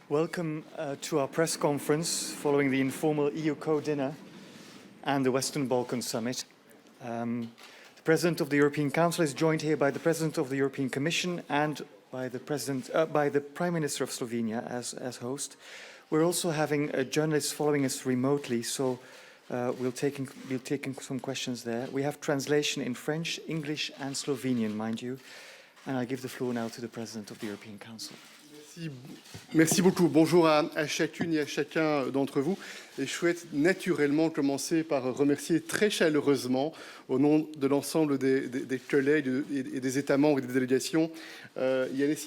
Welcome to our press conference following the informal EU co-dinner and the Western Balkan Summit. The President of the European Council is joined here by the President of the European Commission and by the Prime Minister of Slovenia as host. We're also having journalists following us remotely, so we'll taking some questions there. We have translation in French, English and Slovenian, mind you. And I give the floor now to the President of the European Council. Merci beaucoup. Bonjour à chacune et à chacun d'entre vous. Et je souhaite naturellement commencer par remercier très chaleureusement, au nom de l'ensemble des collègues et des États membres et des délégations, Janez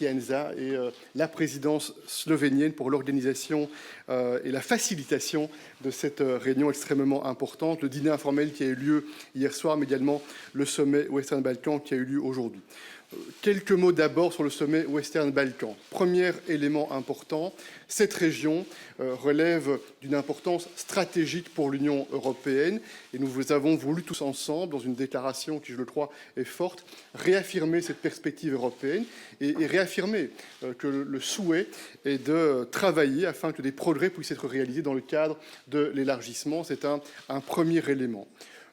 et la présidence slovénienne pour l'organisation et la facilitation de cette réunion extrêmement importante, le dîner informel qui a eu lieu hier soir, mais également le sommet Western Balkan qui a eu lieu aujourd'hui. Quelques mots d'abord sur le sommet Western Balkan. Premier élément important, cette région relève d'une importance stratégique pour l'Union européenne et nous avons voulu tous ensemble, dans une déclaration qui, je le crois, est forte, réaffirmer cette perspective européenne et réaffirmer que le souhait est de travailler afin que des progrès puissent être réalisés dans le cadre de l'élargissement. C'est un premier élément.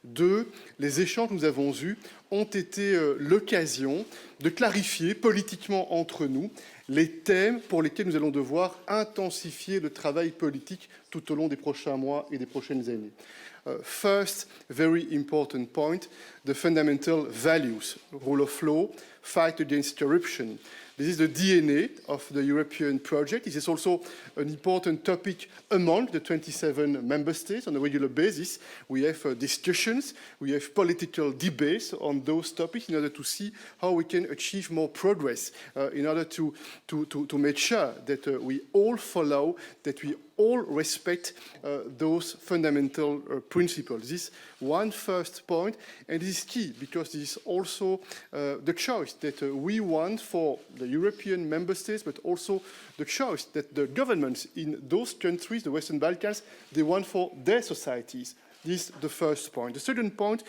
Deux, les échanges que nous avons eus ont été l'occasion de clarifier politiquement entre nous les thèmes pour lesquels nous allons devoir intensifier le travail politique tout au long des prochains mois et des prochaines années. First, very important point, the fundamental values, rule of law, fight against corruption. This is the DNA of the European project. This is also an important topic among the 27 member states. On a regular basis, we have discussions, we have political debates on those topics in order to see how we can achieve more progress, in order to make sure that we all follow, that we all respect those fundamental principles. This is one first point, and this is key because this is also the choice that we want for the European member states, but also the choice that the governments in those countries, the Western Balkans, they want for their societies. This is the first point. The second point,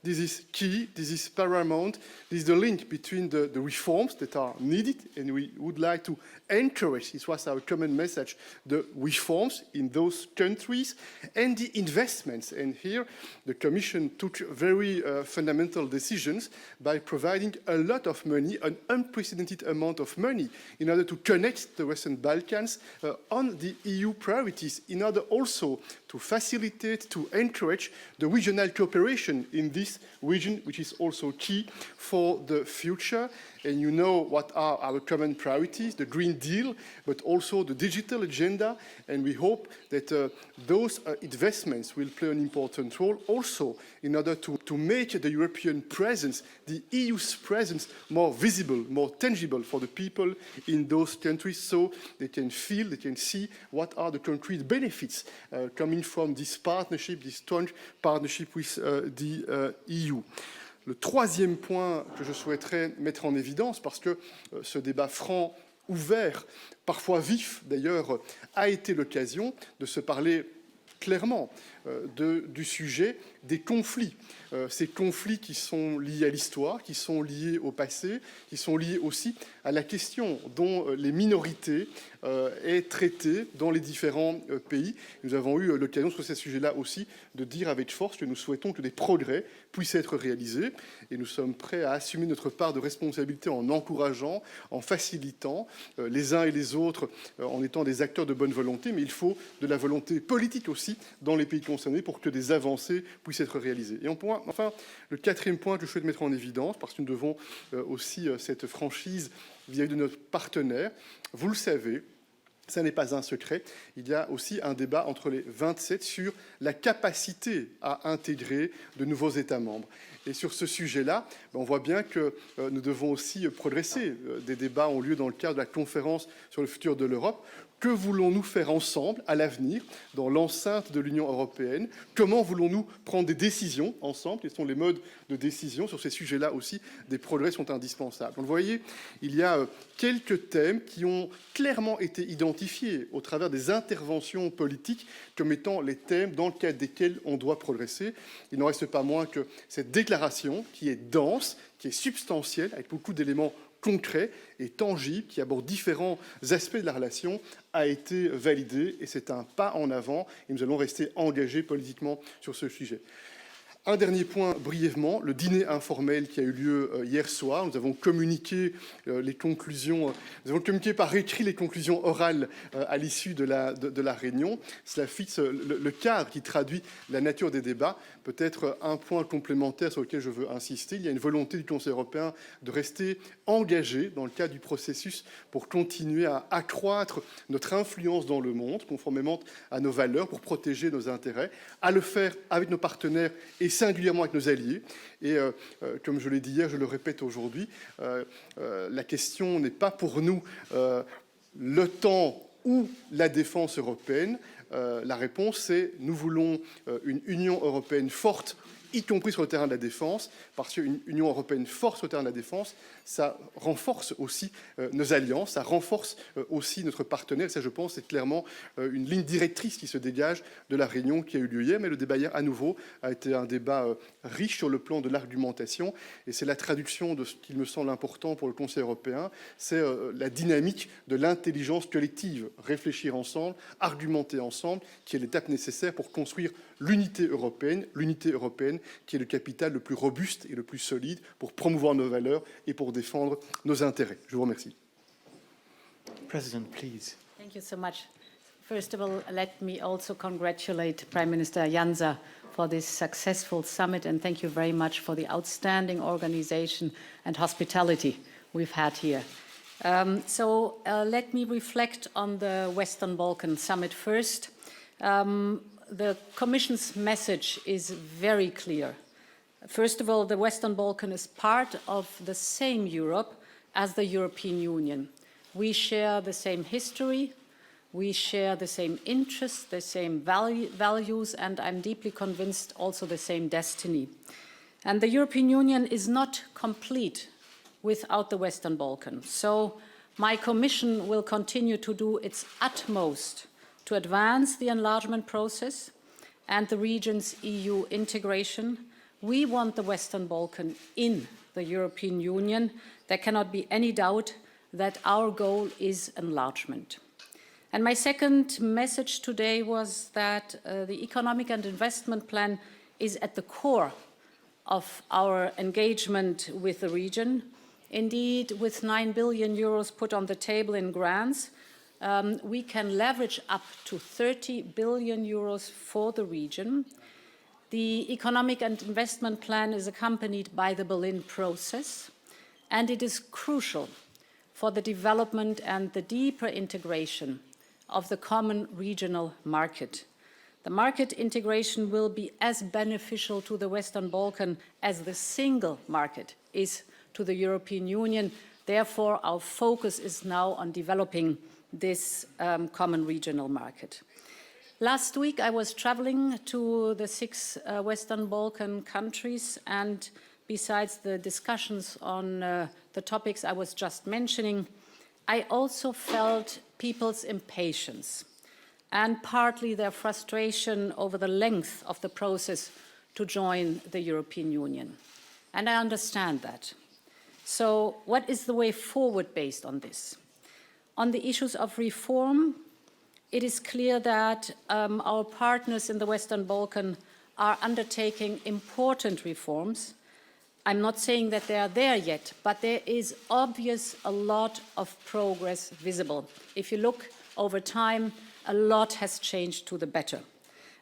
this is key, this is paramount, this is the link between the reforms that are needed, and we would like to encourage, this was our common message, the reforms in those countries, and the investments. And here, the Commission took very fundamental decisions by providing a lot of money, an unprecedented amount of money, in order to connect the Western Balkans on the EU priorities, in order also to facilitate, to encourage the regional cooperation in this region, which is also key for the future. And you know what are our common priorities, the Green Deal, but also the digital agenda. And we hope that those investments will play an important role also in order to make the European presence, the EU's presence, more visible, more tangible for the people in those countries, so they can feel, they can see what are the concrete benefits coming from this partnership, this strong partnership with the EU. Le troisième point que je souhaiterais mettre en évidence, parce que ce débat franc, ouvert, parfois vif d'ailleurs, a été l'occasion de se parler clairement du sujet des conflits. Ces conflits qui sont liés à l'histoire, qui sont liés au passé, qui sont liés aussi à la question dont les minorités est traitée dans les différents pays. Nous avons eu l'occasion sur ces sujets-là aussi de dire avec force que nous souhaitons que des progrès puissent être réalisés et nous sommes prêts à assumer notre part de responsabilité en encourageant, en facilitant les uns et les autres en étant des acteurs de bonne volonté, mais il faut de la volonté politique aussi dans les pays concernés pour que des avancées puissent être réalisées. Et enfin, le quatrième point que je souhaite mettre en évidence, parce que nous devons aussi cette franchise vis-à-vis de notre partenaire, vous le savez, ça n'est pas un secret, il y a aussi un débat entre les 27 sur la capacité à intégrer de nouveaux États membres. Et sur ce sujet-là, on voit bien que nous devons aussi progresser. Des débats ont lieu dans le cadre de la conférence sur le futur de l'Europe. Que voulons-nous faire ensemble à l'avenir dans l'enceinte de l'Union européenne? Comment voulons-nous prendre des décisions ensemble? Quels sont les modes de décision? Sur ces sujets-là aussi, des progrès sont indispensables. Donc, vous voyez, il y a quelques thèmes qui ont clairement été identifiés au travers des interventions politiques comme étant les thèmes dans le cadre desquels on doit progresser. Il n'en reste pas moins que cette déclaration qui est dense, qui est substantielle, avec beaucoup d'éléments concret et tangible qui aborde différents aspects de la relation a été validé et c'est un pas en avant et nous allons rester engagés politiquement sur ce sujet. Un dernier point brièvement, le dîner informel qui a eu lieu hier soir. Nous avons communiqué les conclusions, nous avons communiqué par écrit les conclusions orales à l'issue de la réunion. Cela fixe le cadre qui traduit la nature des débats. Peut-être un point complémentaire sur lequel je veux insister. Il y a une volonté du Conseil européen de rester engagé dans le cadre du processus pour continuer à accroître notre influence dans le monde, conformément à nos valeurs, pour protéger nos intérêts, à le faire avec nos partenaires et singulièrement avec nos alliés. Et comme je l'ai dit hier, je le répète aujourd'hui, la question n'est pas pour nous l'OTAN ou la défense européenne. La réponse, c'est nous voulons une Union européenne forte, y compris sur le terrain de la défense, parce qu'une Union européenne forte sur le terrain de la défense, ça renforce aussi nos alliances, ça renforce aussi notre partenaire. Et ça, je pense, c'est clairement une ligne directrice qui se dégage de la réunion qui a eu lieu hier. Mais le débat hier, à nouveau, a été un débat riche sur le plan de l'argumentation. Et c'est la traduction de ce qu'il me semble important pour le Conseil européen, c'est la dynamique de l'intelligence collective. Réfléchir ensemble, argumenter ensemble, qui est l'étape nécessaire pour construire l'unité européenne qui est le capital le plus robuste et le plus solide pour promouvoir nos valeurs et pour défendre nos intérêts. Je vous remercie. President, please. Thank you so much. First of all, let me also congratulate Prime Minister Janez for this successful summit, and thank you very much for the outstanding organization and hospitality we've had here. Let me reflect on the Western Balkan summit first. The Commission's message is very clear. First of all, the Western Balkan is part of the same Europe as the European Union. We share the same history, we share the same interests, the same values, and I'm deeply convinced also the same destiny. And the European Union is not complete without the Western Balkans. So my Commission will continue to do its utmost to advance the enlargement process and the region's EU integration. We want the Western Balkans in the European Union. There cannot be any doubt that our goal is enlargement. And my second message today was that the economic and investment plan is at the core of our engagement with the region. Indeed, with 9 billion euros put on the table in grants, we can leverage up to 30 billion euros for the region. The economic and investment plan is accompanied by the Berlin process, and it is crucial for the development and the deeper integration of the common regional market. The market integration will be as beneficial to the Western Balkans as the single market is to the European Union. Therefore, our focus is now on developing this common regional market. Last week, I was traveling to the 6 Western Balkan countries, and besides the discussions on the topics I was just mentioning, I also felt people's impatience and partly their frustration over the length of the process to join the European Union. And I understand that. So what is the way forward based on this? On the issues of reform, it is clear that our partners in the Western Balkans are undertaking important reforms. I'm not saying that they are there yet, but there is obvious a lot of progress visible. If you look over time, a lot has changed to the better.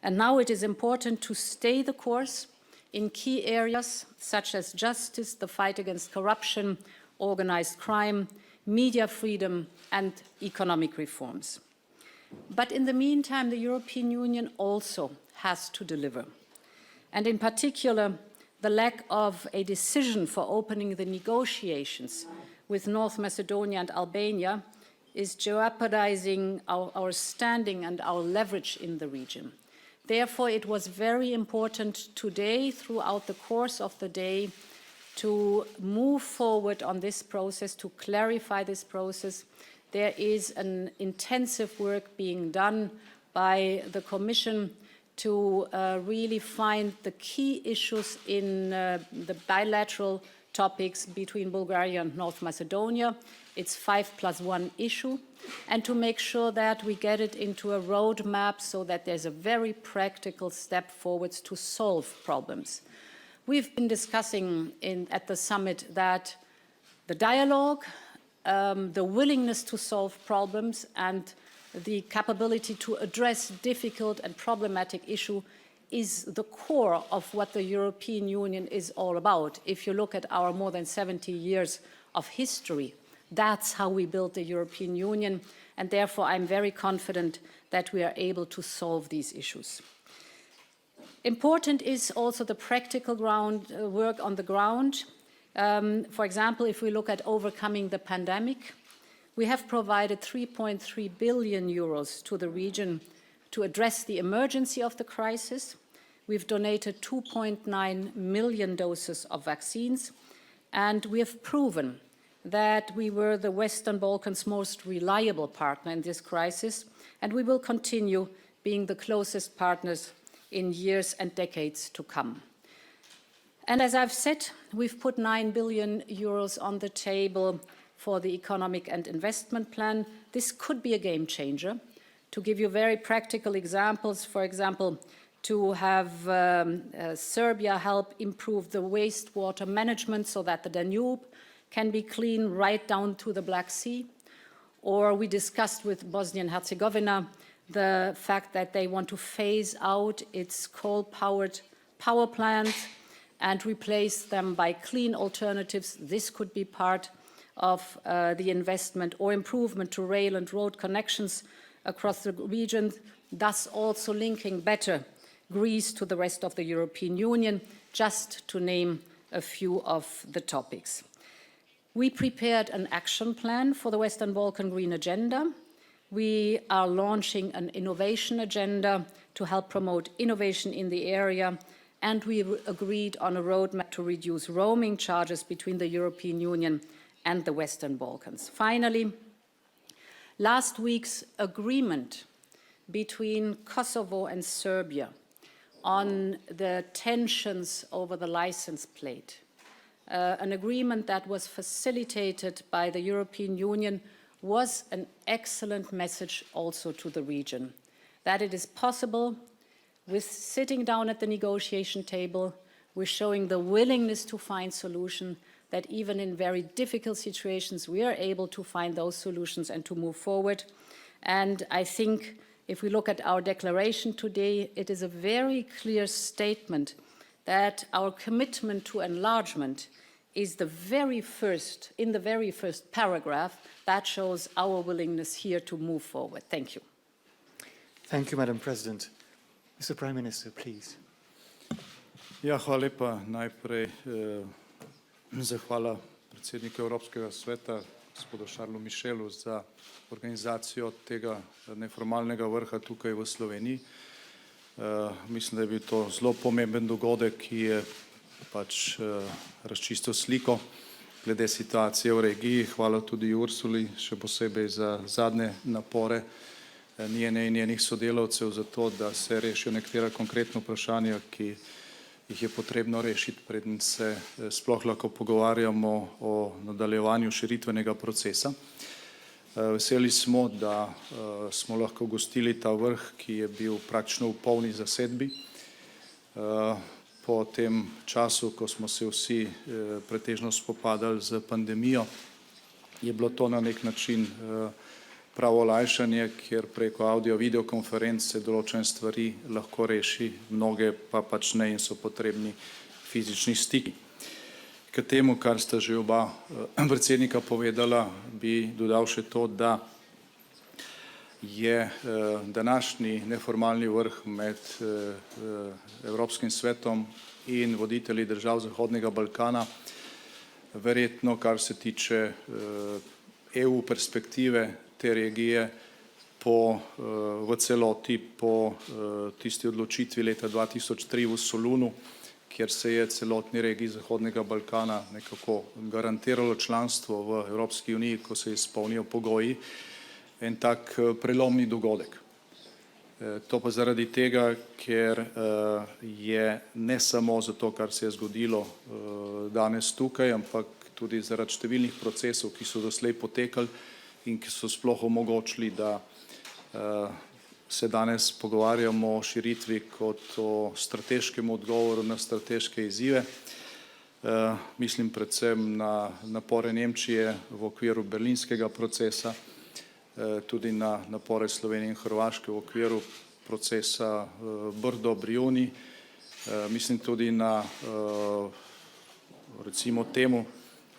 And now it is important to stay the course in key areas such as justice, the fight against corruption, organized crime, media freedom, and economic reforms. But in the meantime, the European Union also has to deliver. And in particular, the lack of a decision for opening the negotiations with North Macedonia and Albania is jeopardizing our standing and our leverage in the region. Therefore, it was very important today, throughout the course of the day, to move forward on this process, to clarify this process. There is an intensive work being done by the Commission to really find the key issues in the bilateral topics between Bulgaria and North Macedonia. It's 5+1 issue, and to make sure that we get it into a roadmap so that there's a very practical step forwards to solve problems. We've been discussing at the summit that the dialogue, the willingness to solve problems, and the capability to address difficult and problematic issues is the core of what the European Union is all about. If you look at our more than 70 years of history, that's how we built the European Union, and therefore I'm very confident that we are able to solve these issues. Important is also the practical work on the ground. For example, if we look at overcoming the pandemic, we have provided 3.3 billion euros to the region to address the emergency of the crisis. We've donated 2.9 million doses of vaccines, and we have proven that we were the Western Balkans' most reliable partner in this crisis, and we will continue being the closest partners in years and decades to come. And as I've said, we've put 9 billion euros on the table for the economic and investment plan. This could be a game changer. To give you very practical examples, for example, to have Serbia help improve the wastewater management so that the Danube can be clean right down to the Black Sea. Or we discussed with Bosnia and Herzegovina the fact that they want to phase out its coal-powered power plants and replace them by clean alternatives. This could be part of the investment or improvement to rail and road connections across the region, thus also linking better Greece to the rest of the European Union, just to name a few of the topics. We prepared an action plan for the Western Balkan Green Agenda. We are launching an innovation agenda to help promote innovation in the area, and we agreed on a roadmap to reduce roaming charges between the European Union and the Western Balkans. Finally, last week's agreement between Kosovo and Serbia on the tensions over the license plate, an agreement that was facilitated by the European Union, was an excellent message also to the region, that it is possible with sitting down at the negotiation table, we're showing the willingness to find solutions, that even in very difficult situations, we are able to find those solutions and to move forward. And I think if we look at our declaration today, it is a very clear statement that our commitment to enlargement is in the very first paragraph that shows our willingness here to move forward. Thank you. Thank you, Madam President. Mr. Prime Minister, please. Ja, hvala lepa. Najprej zahvala predsedniku Evropskega sveta, gospodu MICHELu, za organizacijo tega neformalnega vrha tukaj v Sloveniji. Mislim, da je bil to zelo pomemben dogodek, ki je pač razčistil sliko glede situacije v regiji. Hvala tudi Ursuli, še posebej za zadnje napore njene in njenih sodelavcev za to, da se rešijo nekatera konkretna vprašanja, ki jih je potrebno rešiti, preden se sploh lahko pogovarjamo o nadaljevanju širitvenega procesa. Veseli smo, da smo lahko gostili ta vrh, ki je bil praktično v polni zasedbi. Po tem času, ko smo se vsi pretežno spopadali z pandemijo, je bilo to na nek način pravo olajšanje, kjer preko audio-video konference določene stvari lahko reši, mnoge pa pač ne in so potrebni fizični stiki. K temu, kar sta že oba predsednika povedala, bi dodal še to, da je današnji neformalni vrh med Evropskim svetom in voditelji držav Zahodnega Balkana verjetno, kar se tiče EU perspektive te regije v celoti po tisti odločitvi leta 2003 v Solunu, kjer se je celotni regiji Zahodnega Balkana nekako garantiralo članstvo v Evropski uniji, ko se izpolnijo pogoji, en tak prelomni dogodek. To pa zaradi tega, ker je ne samo zato, kar se je zgodilo danes tukaj, ampak tudi zaradi številnih procesov, ki so doslej potekali in ki so sploh omogočili, da se danes pogovarjamo o širitvi kot o strateškem odgovoru na strateške izzive. Mislim predvsem na napore Nemčije v okviru berlinskega procesa, tudi na napore Slovenije in Hrvaške v okviru procesa Brdo, mislim tudi na recimo temu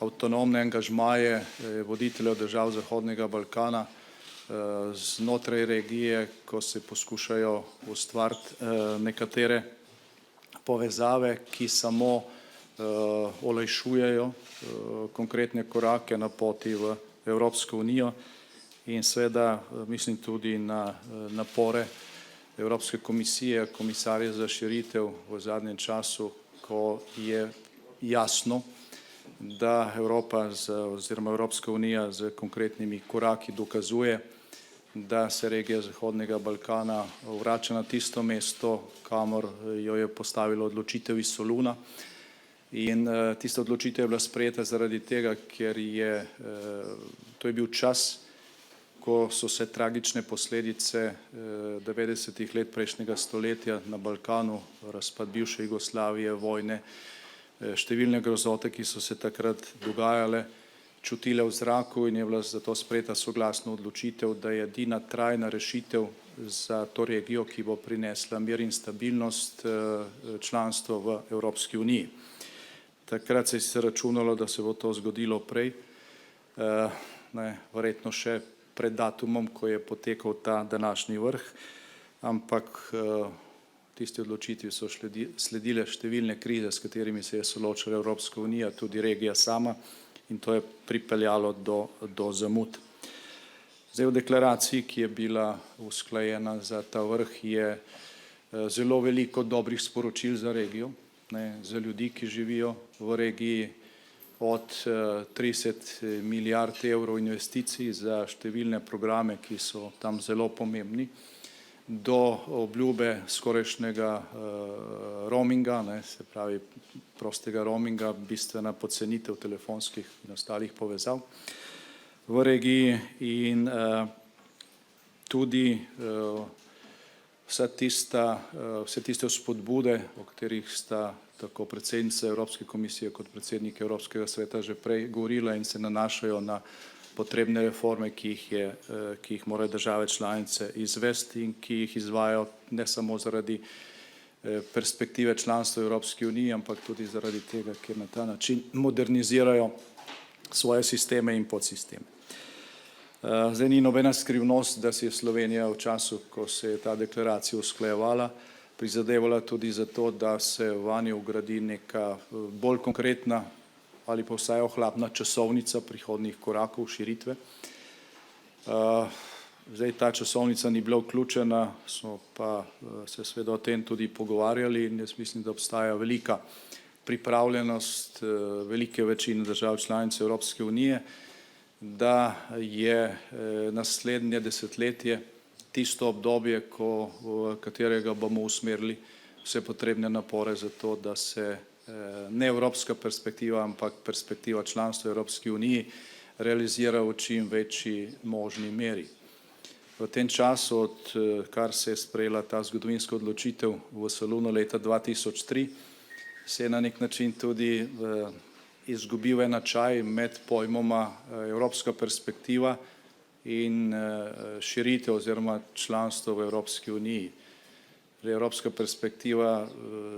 avtonomne angažmaje voditeljev držav Zahodnega Balkana znotraj regije, ko se poskušajo ustvariti nekatere povezave, ki samo olajšujejo konkretne korake na poti v Evropsko unijo. In seveda mislim tudi na napore Evropske komisije, komisarja za širitev v zadnjem času, ko je jasno, da Evropa oziroma Evropska unija z konkretnimi koraki dokazuje, da se regija Zahodnega Balkana vrača na tisto mesto, kamor jo je postavila odločitev iz Soluna. In tista odločitev je bila sprejeta zaradi tega, ker to je bil čas, ko so se tragične posledice 90-ih let prejšnjega stoletja na Balkanu, razpad bivše Jugoslavije, vojne, številne grozote, ki so se takrat dogajale, čutile v zraku in je bila zato sprejeta soglasna odločitev, da je edina trajna rešitev za to regijo, ki bo prinesla mir in stabilnost, članstvo v Evropski uniji. Takrat se je računalo, da se bo to zgodilo prej, verjetno še pred datumom, ko je potekal ta današnji vrh, ampak tisti odločitvi so sledile številne krize, s katerimi se je soočala Evropska unija, tudi regija sama, in to je pripeljalo do zamud. Zdaj v deklaraciji, ki je bila usklajena za ta vrh, je zelo veliko dobrih sporočil za regijo, za ljudi, ki živijo v regiji, od 30 milijard evrov investicij za številne programe, ki so tam zelo pomembni, do obljube skorajšnjega roaminga, se pravi prostega roaminga, bistvena pocenitev telefonskih in ostalih povezav v regiji in tudi vse tiste vzpodbude, o katerih sta tako predsednica Evropske komisije kot predsednik Evropskega sveta že prej govorila in se nanašajo na potrebne reforme, ki jih morajo države članice izvesti in ki jih izvajajo ne samo zaradi perspektive članstva v Evropski uniji, ampak tudi zaradi tega, ker na ta način modernizirajo svoje sisteme in podsisteme. Zdaj ni nobena skrivnost, da si je Slovenija v času, ko se je ta deklaracija usklajevala, prizadevala tudi za to, da se vanjo vgradi neka bolj konkretna ali pa vsaj ohlapna časovnica prihodnjih korakov širitve. Zdaj ta časovnica ni bila vključena, smo pa se seveda o tem tudi pogovarjali in jaz mislim, da obstaja velika pripravljenost velike večine držav članic Evropske unije, da je naslednje desetletje tisto obdobje, v katerega bomo usmerili vse potrebne napore za to, da se ne evropska perspektiva, ampak perspektiva članstva v Evropski uniji realizira v čim večji možni meri. V tem času, odkar se je sprejela ta zgodovinska odločitev v Solunu leta 2003, se je na nek način tudi izgubil enačaj med pojmoma evropska perspektiva in širitev oziroma članstvo v Evropski uniji. Evropska perspektiva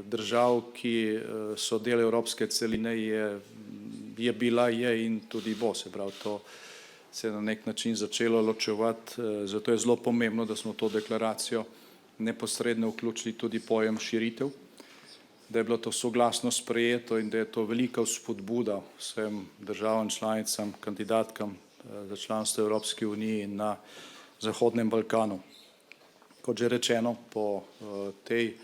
držav, ki so del evropske celine, je bila, je in tudi bo, se pravi, to se je na nek način začelo ločevati, zato je zelo pomembno, da smo v to deklaracijo neposredno vključili tudi pojem širitev, da je bilo to soglasno sprejeto in da je to velika vzpodbuda vsem državam članicam, kandidatkam za članstvo v Evropski uniji na Zahodnem Balkanu. Kot že rečeno, po tej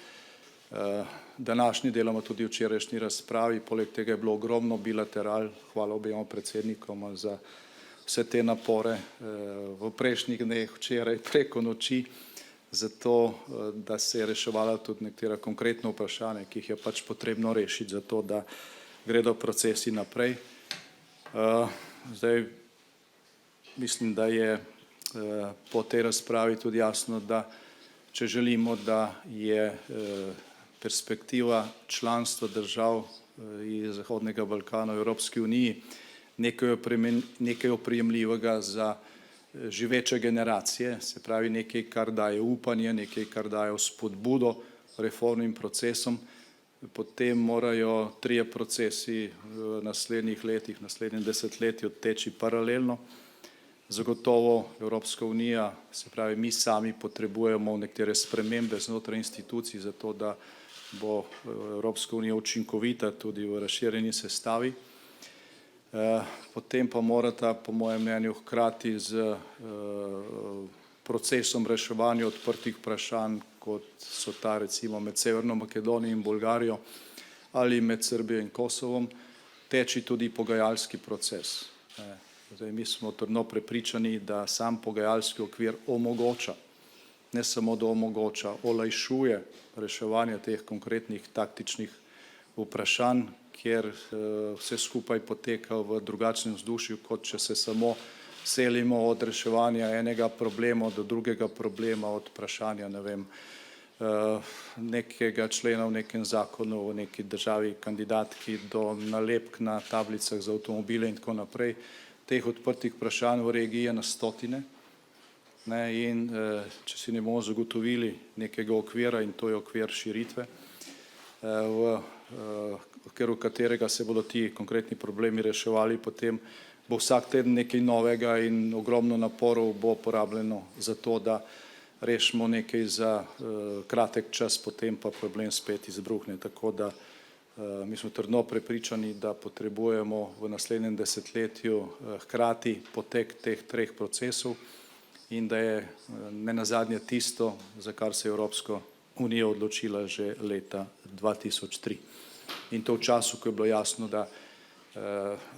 današnji, deloma tudi včerajšnji razpravi, poleg tega je bilo ogromno bilateral, hvala obema predsednikoma za vse te napore v prejšnjih dneh, včeraj preko noči, zato da se je reševala tudi nekatera konkretna vprašanja, ki jih je pač potrebno rešiti, zato da gredo procesi naprej. Zdaj, mislim, da je po tej razpravi tudi jasno, da če želimo, da je perspektiva članstva držav iz Zahodnega Balkana v Evropski uniji nekaj oprijemljivega za živeče generacije, se pravi nekaj, kar daje upanje, nekaj, kar daje spodbudo reformnim procesom, potem morajo trije procesi v naslednjih letih, naslednjem desetletju teči paralelno. Zagotovo Evropska unija, se pravi mi sami potrebujemo nekatere spremembe znotraj institucij, zato da bo Evropska unija učinkovita tudi v razširjeni sestavi. Potem pa morata, po mojem mnenju, hkrati z procesom reševanja odprtih vprašanj, kot so ta recimo med Severno Makedonijo in Bolgarijo ali med Srbijo in Kosovom, teči tudi pogajalski proces. Zdaj, mi smo trdno prepričani, da sam pogajalski okvir omogoča, ne samo da omogoča, olajšuje reševanje teh konkretnih taktičnih vprašanj, kjer vse skupaj poteka v drugačnem vzdušju, kot če se samo selimo od reševanja enega problema do drugega problema, od vprašanja, ne vem, nekega člena v nekem zakonu, v neki državi kandidatki do nalepk na tablicah za avtomobile in tako naprej. Teh odprtih vprašanj v regiji je na stotine, in če si ne bomo zagotovili nekega okvira, in to je okvir širitve, v okviru katerega se bodo ti konkretni problemi reševali, potem bo vsak teden nekaj novega in ogromno naporov bo porabljeno za to, da rešimo nekaj za kratek čas, potem pa problem spet izbruhne. Tako da mi smo trdno prepričani, da potrebujemo v naslednjem desetletju hkrati potek teh treh procesov in da je nenazadnje tisto, za kar se je Evropska unija odločila že leta 2003. In to v času, ko je bilo jasno, da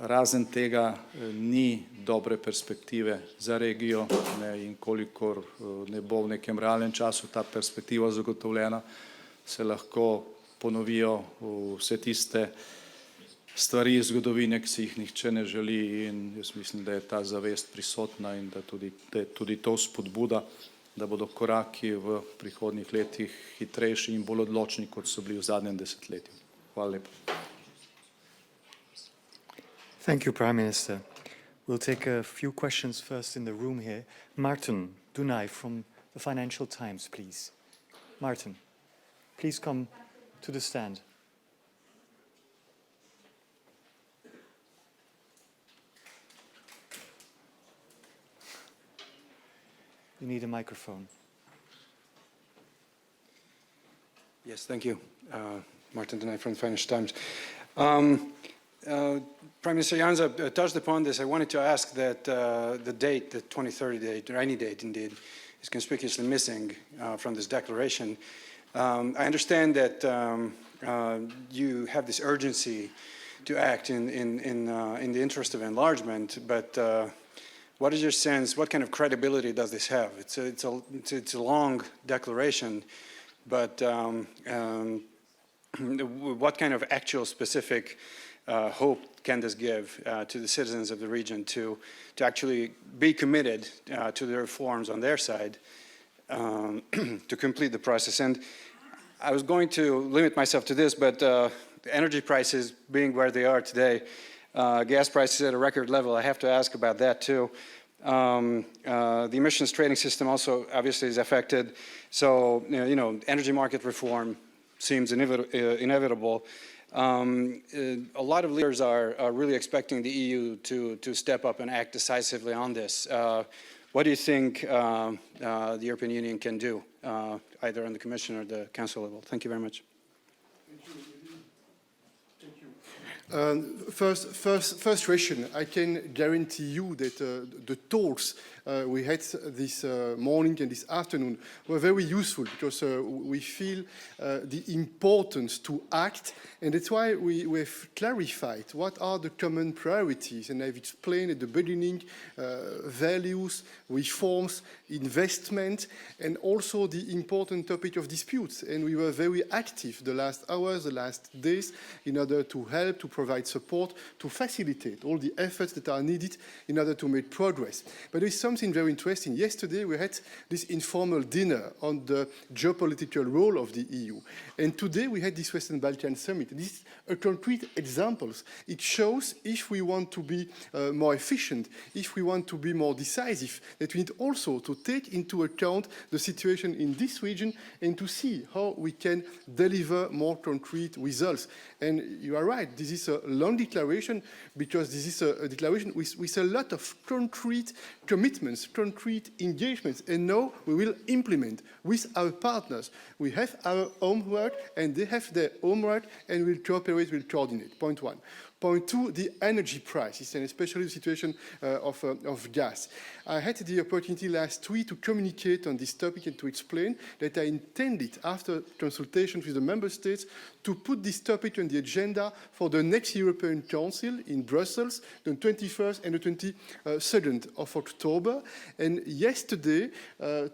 razen tega ni dobre perspektive za regijo, in kolikor ne bo v nekem realnem času ta perspektiva zagotovljena, se lahko ponovijo vse tiste stvari iz zgodovine, ki si jih nihče ne želi, in jaz mislim, da je ta zavest prisotna in da je tudi to spodbuda, da bodo koraki v prihodnjih letih hitrejši in bolj odločni, kot so bili v zadnjem desetletju. Hvala lepa. Thank you, Prime Minister. We'll take a few questions first in the room here. Martin Dunaj from the Financial Times, please. Martin, please come to the stand. You need a microphone. Yes, thank you. Martin Dunaj from the Financial Times. Prime Minister Janez touched upon this. I wanted to ask that the date, the 2030 date, or any date indeed, is conspicuously missing from this declaration. I understand that you have this urgency to act in the interest of enlargement, but what is your sense, what kind of credibility does this have? It's a long declaration, but what kind of actual specific hope can this give to the citizens of the region to actually be committed to the reforms on their side to complete the process? And I was going to limit myself to this, but energy prices being where they are today, gas prices at a record level, I have to ask about that too. The emissions trading system also obviously is affected. So, energy market reform seems inevitable. A lot of leaders are really expecting the EU to step up and act decisively on this. What do you think the European Union can do, either on the Commission or the Council level? Thank you very much. First question, I can guarantee you that the talks we had this morning and this afternoon were very useful because we feel the importance to act, and that's why we have clarified what are the common priorities, and I've explained at the beginning values, reforms, investment, and also the important topic of disputes. And we were very active the last hours, the last days, in order to help, to provide support, to facilitate all the efforts that are needed in order to make progress. But there is something very interesting. Yesterday we had this informal dinner on the geopolitical role of the EU. And today we had this Western Balkan Summit. These are concrete examples. It shows if we want to be more efficient, if we want to be more decisive, that we need also to take into account the situation in this region and to see how we can deliver more concrete results. And you are right, this is a long declaration because this is a declaration with a lot of concrete commitments, concrete engagements, and now we will implement with our partners. We have our homework and they have their homework, and we'll cooperate, we'll coordinate. Point one. Point two, the energy prices, and especially the situation of gas. I had the opportunity last week to communicate on this topic and to explain that I intended, after consultations with the member states, to put this topic on the agenda for the next European Council in Brussels, the 21st and the 22nd of October. And yesterday,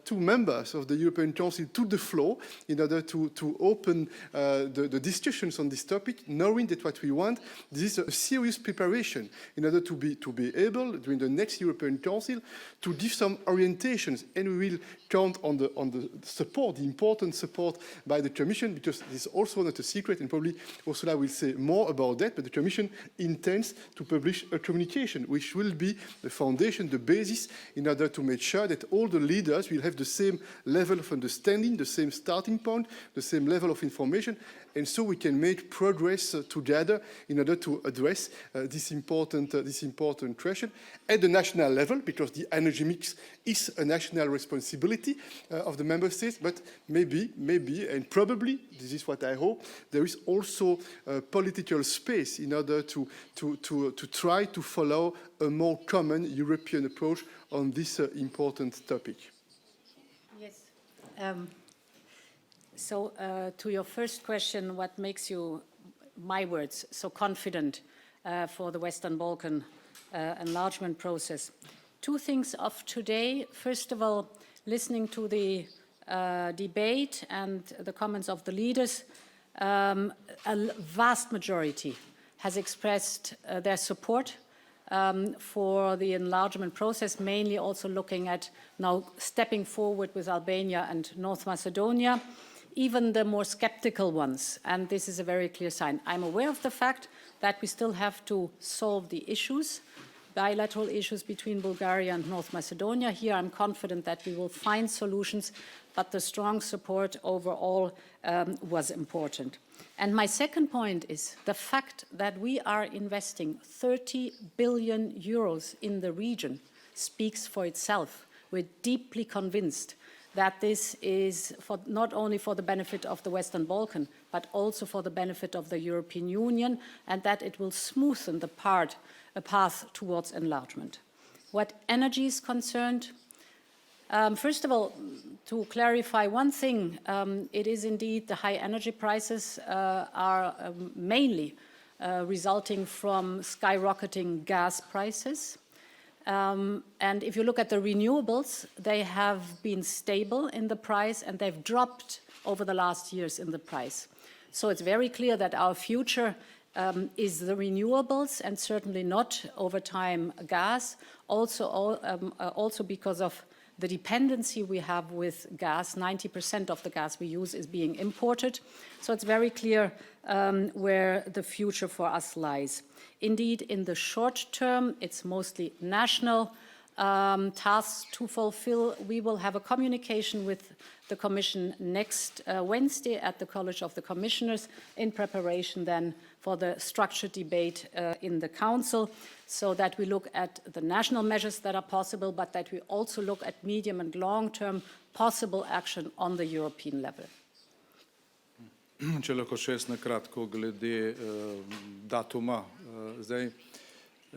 two members of the European Council took the floor in order to open the discussions on this topic, knowing that what we want, this is a serious preparation in order to be able, during the next European Council, to give some orientations, and we will count on the support, the important support by the Commission, because this is also not a secret, and probably Ursula will say more about that, but the Commission intends to publish a communication, which will be the foundation, the basis, in order to make sure that all the leaders will have the same level of understanding, the same starting point, the same level of information, and so we can make progress together in order to address this important question at the national level, because the energy mix is a national responsibility of the member states, but maybe, and probably, this is what I hope, there is also political space in order to try to follow a more common European approach on this important topic. Yes. So to your first question, what makes you, my words, so confident for the Western Balkan enlargement process? Two things of today. First of all, listening to the debate and the comments of the leaders, a vast majority has expressed their support for the enlargement process, mainly also looking at now stepping forward with Albania and North Macedonia, even the more skeptical ones, and this is a very clear sign. I'm aware of the fact that we still have to solve the issues, bilateral issues between Bulgaria and North Macedonia. Here I'm confident that we will find solutions, but the strong support overall was important. And my second point is the fact that we are investing 30 billion euros in the region speaks for itself. We're deeply convinced that this is not only for the benefit of the Western Balkan, but also for the benefit of the European Union, and that it will smoothen a path towards enlargement. What energy is concerned, first of all, to clarify one thing, it is indeed the high energy prices are mainly resulting from skyrocketing gas prices. And if you look at the renewables, they have been stable in the price and they've dropped over the last years in the price. So it's very clear that our future is the renewables and certainly not over time gas, also because of the dependency we have with gas. 90% of the gas we use is being imported. So it's very clear where the future for us lies. Indeed, in the short term, it's mostly national tasks to fulfill. We will have a communication with the Commission next Wednesday at the College of the Commissioners in preparation then for the structured debate in the Council, so that we look at the national measures that are possible, but that we also look at medium and long-term possible action on the European level. Če lahko še jaz na kratko glede datuma. Zdaj,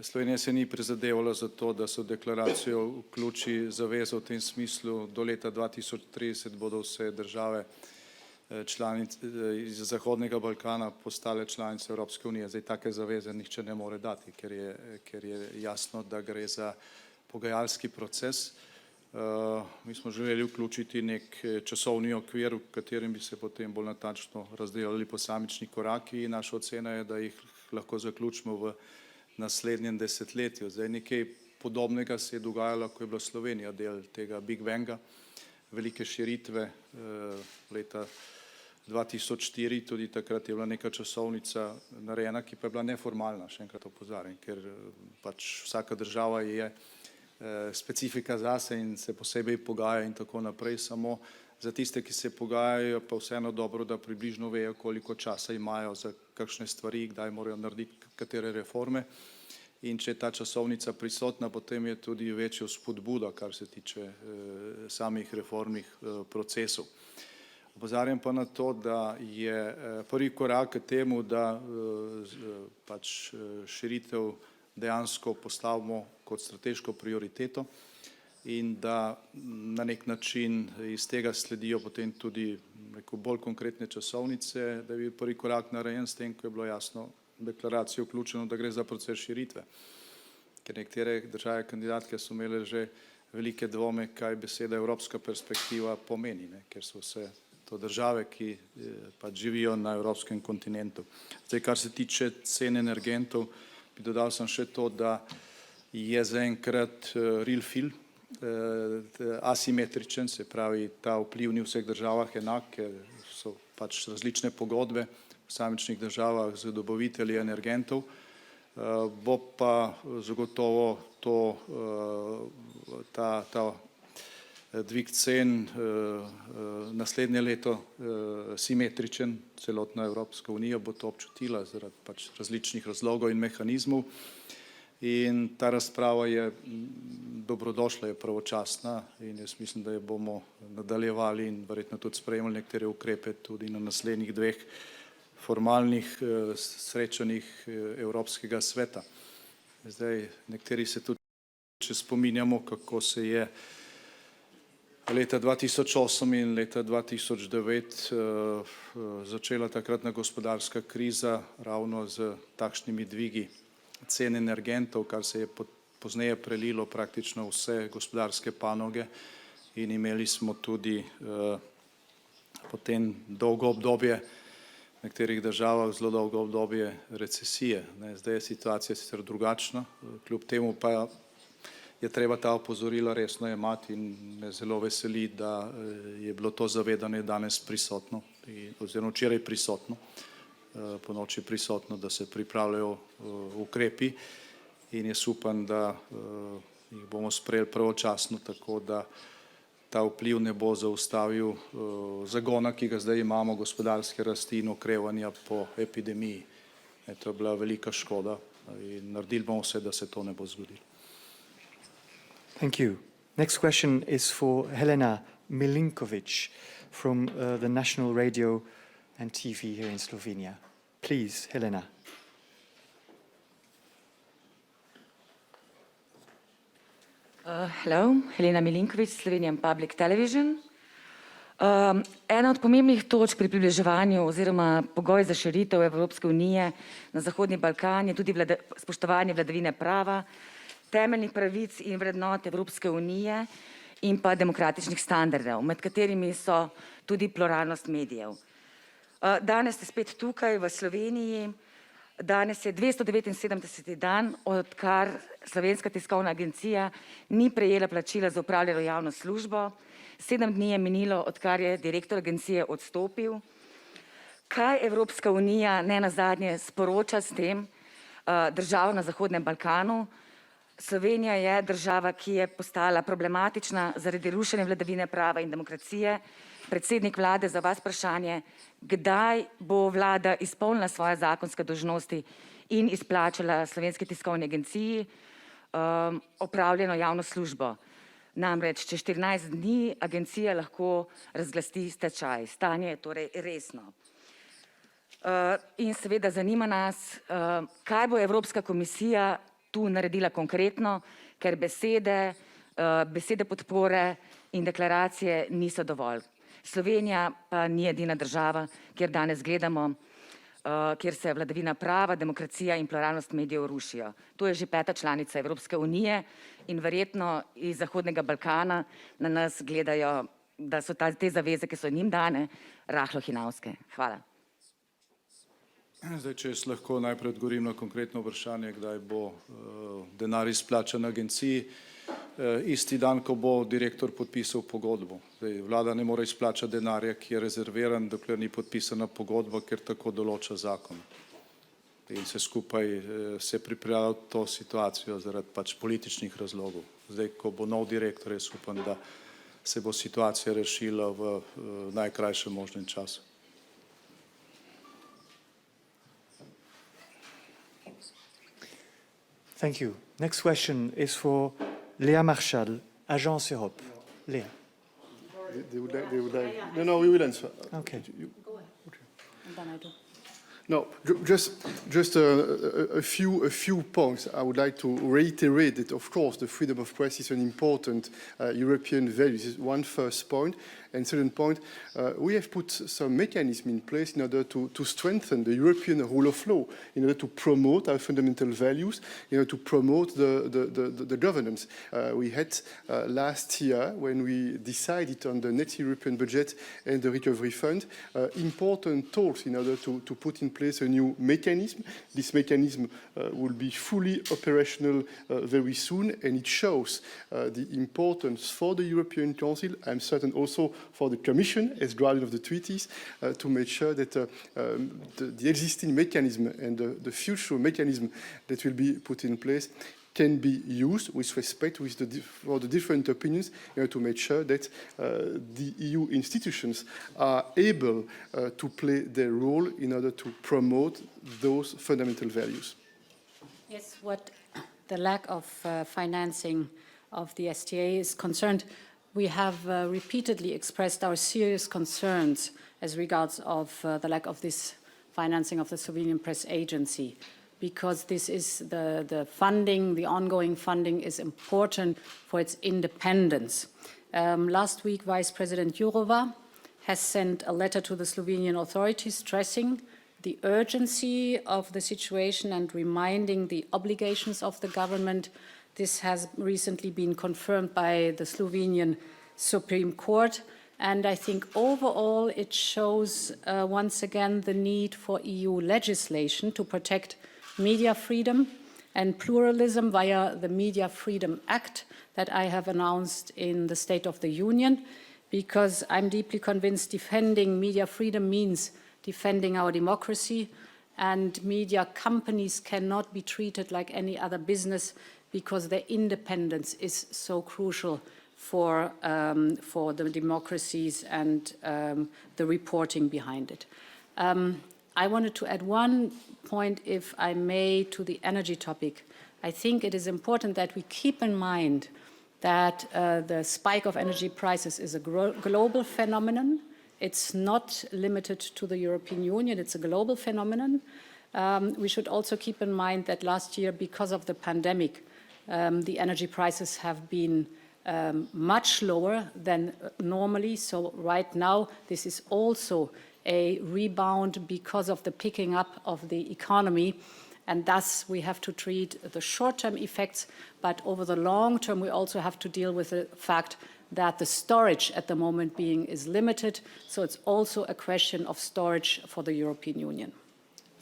Slovenija se ni prizadevala za to, da se v deklaracijo vključi zavezo v tem smislu, do leta 2030 bodo vse države članice iz Zahodnega Balkana postale članice Evropske unije. Zdaj, take zaveze nihče ne more dati, ker je jasno, da gre za pogajalski proces. Mi smo želeli vključiti nek časovni okvir, v katerem bi se potem bolj natančno razdelali posamični koraki. Naša ocena je, da jih lahko zaključimo v naslednjem desetletju. Zdaj, nekaj podobnega se je dogajalo, ko je bila Slovenija del tega Big Banga, velike širitve leta 2004, tudi takrat je bila neka časovnica narejena, ki pa je bila neformalna, še enkrat opozarjam, ker pač vsaka država je specifika zase in se posebej pogaja in tako naprej. Samo za tiste, ki se pogajajo, pa vseeno dobro, da približno vejo, koliko časa imajo za kakšne stvari, kdaj morajo narediti katere reforme. In če je ta časovnica prisotna, potem je tudi večjo spodbuda, kar se tiče samih reformnih procesov. Opozarjam pa na to, da je prvi korak k temu, da pač širitev dejansko postavimo kot strateško prioriteto in da na nek način iz tega sledijo potem tudi bolj konkretne časovnice, da je bil prvi korak narejen s tem, ko je bilo jasno deklaracijo vključeno, da gre za proces širitve. Ker nekatere države kandidatke so imele že velike dvome, kaj beseda evropska perspektiva pomeni, ker so vse to države, ki pač živijo na evropskem kontinentu. Zdaj, kar se tiče cen energentov, bi dodal sem še to, da je zaenkrat real feel asimetričen, se pravi, ta vpliv ni v vseh državah enak, ker so pač različne pogodbe v posamičnih državah z dobavitelji energentov. Bo pa zagotovo ta dvig cen naslednje leto simetričen, celotna Evropska unija bo to občutila zaradi pač različnih razlogov in mehanizmov. In ta razprava je dobrodošla, je pravočasna in jaz mislim, da jo bomo nadaljevali in verjetno tudi sprejemali nekatere ukrepe tudi na naslednjih dveh formalnih srečanjih Evropskega sveta. Zdaj, nekateri se tudi če spominjamo, kako se je leta 2008 in leta 2009 začela takratna gospodarska kriza ravno z takšnimi dvigi cen energentov, kar se je pozneje prelilo praktično vse gospodarske panoge in imeli smo tudi potem dolgo obdobje v nekaterih državah, zelo dolgo obdobje recesije. Zdaj je situacija sicer drugačna, kljub temu pa je treba ta opozorila resno jemati in me zelo veseli, da je bilo to zavedanje danes prisotno, oziroma včeraj prisotno, ponoči prisotno, da se pripravljajo ukrepi in jaz upam, da jih bomo sprejeli pravočasno, tako da ta vpliv ne bo zaustavil zagona, ki ga zdaj imamo, gospodarske rasti in okrevanja po epidemiji. To je bila velika škoda in naredili bomo vse, da se to ne bo zgodilo. Thank you. Next question is for Helena Milinkovic from the National Radio and TV here in Slovenia. Please, Helena. Hello, Helena Milinkovic, Slovenian Public Television. Ena od pomembnih točk pri približevanju oziroma pogoj za širitev Evropske unije na Zahodni Balkan je tudi spoštovanje vladavine prava, temeljnih pravic in vrednot Evropske unije in pa demokratičnih standardov, med katerimi so tudi pluralnost medijev. Danes ste spet tukaj v Sloveniji, danes je 279. dan, odkar Slovenska tiskovna agencija ni prejela plačila za opravljeno javno službo, 7 dni je minilo, odkar je direktor agencije odstopil. Kaj Evropska unija nenazadnje sporoča s tem državam na Zahodnem Balkanu? Slovenija je država, ki je postala problematična zaradi rušenja vladavine prava in demokracije. Predsednik vlade, za vas vprašanje, kdaj bo vlada izpolnila svoje zakonske dolžnosti in izplačala Slovenski tiskovni agenciji opravljeno javno službo. Namreč, čez 14 dni agencija lahko razglasi stečaj. Stanje je torej resno. In seveda zanima nas, kaj bo Evropska komisija tu naredila konkretno, ker besede podpore in deklaracije niso dovolj. Slovenija pa ni edina država, kjer danes gledamo, kjer se vladavina prava, demokracija in pluralnost medijev rušijo. To je že 5. članica Evropske unije in verjetno iz Zahodnega Balkana na nas gledajo, da so te zaveze, ki so njim dane, rahlo hinavske. Hvala. Zdaj, če jaz lahko najprej odgovorim na konkretno vprašanje, kdaj bo denar izplačan agenciji. Isti dan, ko bo direktor podpisal pogodbo. Zdaj, vlada ne more izplačati denarja, ki je rezerviran, dokler ni podpisana pogodba, ker tako določa zakon. In se skupaj se pripravlja v to situacijo zaradi pač političnih razlogov. Zdaj, ko bo nov direktor, jaz upam, da se bo situacija rešila v najkrajšem možnem času. Thank you. Next question is for MICHEL, Agence Europe. Leah. They would like. No, we will answer. Okay. Go ahead. And then I do. No, just a few points. I would like to reiterate that, of course, the freedom of press is an important European value. This is one first point. And second point, we have put some mechanism in place in order to strengthen the European rule of law, in order to promote our fundamental values, in order to promote the governance. We had last year, when we decided on the next European budget and the recovery fund, important talks in order to put in place a new mechanism. This mechanism will be fully operational very soon, and it shows the importance for the European Council, I'm certain also for the Commission as guardian of the treaties, to make sure that the existing mechanism and the future mechanism that will be put in place can be used with respect for the different opinions, in order to make sure that the EU institutions are able to play their role in order to promote those fundamental values. Yes, what the lack of financing of the STA is concerned, we have repeatedly expressed our serious concerns as regards of the lack of this financing of the Slovenian Press Agency, because this is the funding, the ongoing funding is important for its independence. Last week, Vice President Jourova has sent a letter to the Slovenian authorities stressing the urgency of the situation and reminding the obligations of the government. This has recently been confirmed by the Slovenian Supreme Court, and I think overall it shows once again the need for EU legislation to protect media freedom and pluralism via the Media Freedom Act that I have announced in the State of the Union, because I'm deeply convinced defending media freedom means defending our democracy, and media companies cannot be treated like any other business because their independence is so crucial for the democracies and the reporting behind it. I wanted to add one point, if I may, to the energy topic. I think it is important that we keep in mind that the spike of energy prices is a global phenomenon. It's not limited to the European Union, it's a global phenomenon. We should also keep in mind that last year, because of the pandemic, the energy prices have been much lower than normally. So right now, this is also a rebound because of the picking up of the economy. And thus, we have to treat the short-term effects, but over the long term, we also have to deal with the fact that the storage at the moment is limited. So it's also a question of storage for the European Union.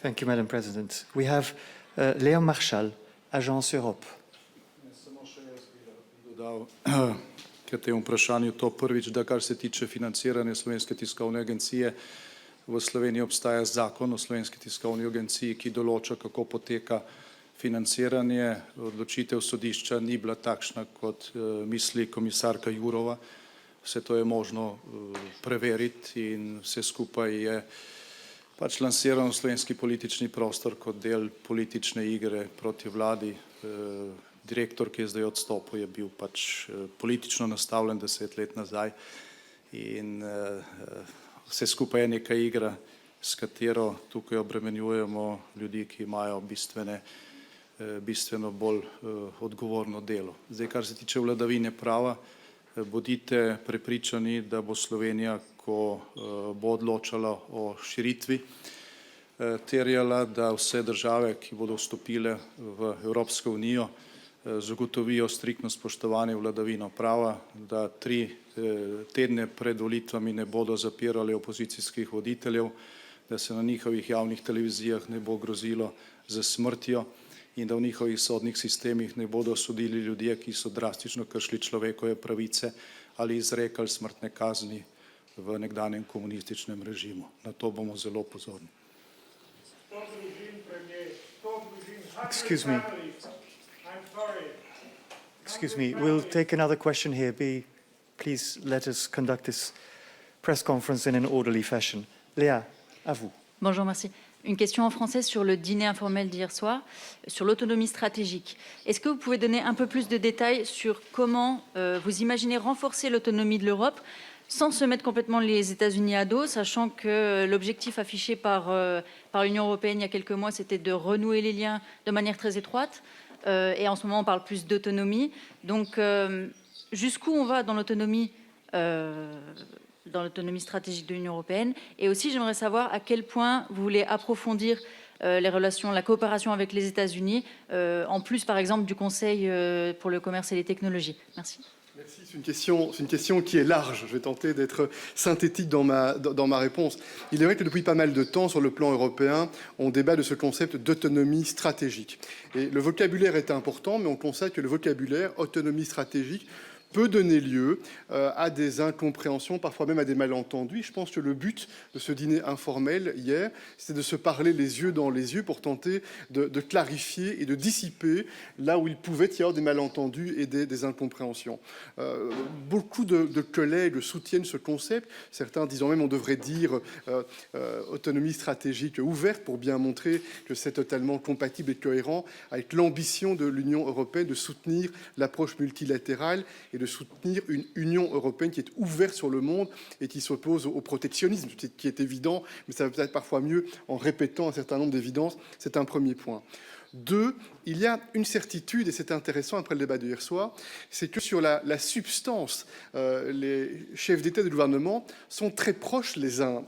Thank you, Madam President. We have MICHEL, Agence Europe. Samo še jaz bi dodal k temu vprašanju to prvič, da kar se tiče financiranja Slovenske tiskovne agencije, v Sloveniji obstaja zakon o Slovenski tiskovni agenciji, ki določa, kako poteka financiranje. Odločitev sodišča ni bila takšna, kot misli komisarka Jourova. Vse to je možno preveriti in vse skupaj je pač lansirano v slovenski politični prostor kot del politične igre proti vladi. Direktor, ki je zdaj odstopil, je bil pač politično nastavljen 10 let nazaj in vse skupaj je neka igra s katero tukaj obremenjujemo ljudi, ki imajo bistveno bolj odgovorno delo. Zdaj, kar se tiče vladavine prava, bodite prepričani, da bo Slovenija, ko bo odločala o širitvi, terjala, da vse države, ki bodo vstopile v Evropsko unijo, zagotovijo striktno spoštovanje vladavino prava, da 3 tedne pred volitvami ne bodo zapirali opozicijskih voditeljev, da se na njihovih javnih televizijah ne bo grozilo z smrtjo in da v njihovih sodnih sistemih ne bodo sodili ljudje, ki so drastično kršili človekove pravice ali izrekali smrtne kazni v nekdanjem komunističnem režimu. Na to bomo zelo pozorni. Excuse me. Excuse me. We'll take another question here. Please let us conduct this press conference in an orderly fashion. Léa, à vous. Bonjour, merci. Une question en français sur le dîner informel d'hier soir, sur l'autonomie stratégique. Est-ce que vous pouvez donner un peu plus de détails sur comment vous imaginez renforcer l'autonomie de l'Europe sans se mettre complètement les États-Unis à dos, sachant que l'objectif affiché par l'Union européenne il y a quelques mois, c'était de renouer les liens de manière très étroite. Et en ce moment, on parle plus d'autonomie. Donc, jusqu'où on va dans l'autonomie stratégique de l'Union européenne? Et aussi, j'aimerais savoir à quel point vous voulez approfondir les relations, la coopération avec les États-Unis, en plus, par exemple, du Conseil pour le commerce et les technologies. Merci. Merci, c'est une question qui est large. Je vais tenter d'être synthétique dans ma réponse. Il est vrai que depuis pas mal de temps, sur le plan européen, on débat de ce concept d'autonomie stratégique. Et le vocabulaire est important, mais on constate que le vocabulaire autonomie stratégique peut donner lieu à des incompréhensions, parfois même à des malentendus. Je pense que le but de ce dîner informel hier, c'est de se parler les yeux dans les yeux pour tenter de clarifier et de dissiper là où il pouvait y avoir des malentendus et des incompréhensions. Beaucoup de collègues soutiennent ce concept, certains disant même on devrait dire autonomie stratégique ouverte pour bien montrer que c'est totalement compatible et cohérent avec l'ambition de l'Union européenne de soutenir l'approche multilatérale et de soutenir une Union européenne qui est ouverte sur le monde et qui s'oppose au protectionnisme, qui est évident, mais ça va peut-être parfois mieux en répétant un certain nombre d'évidences. C'est un premier point. 2, il y a une certitude, et c'est intéressant après le débat d'hier soir, c'est que sur la substance, les chefs d'État et de gouvernement sont très proches les uns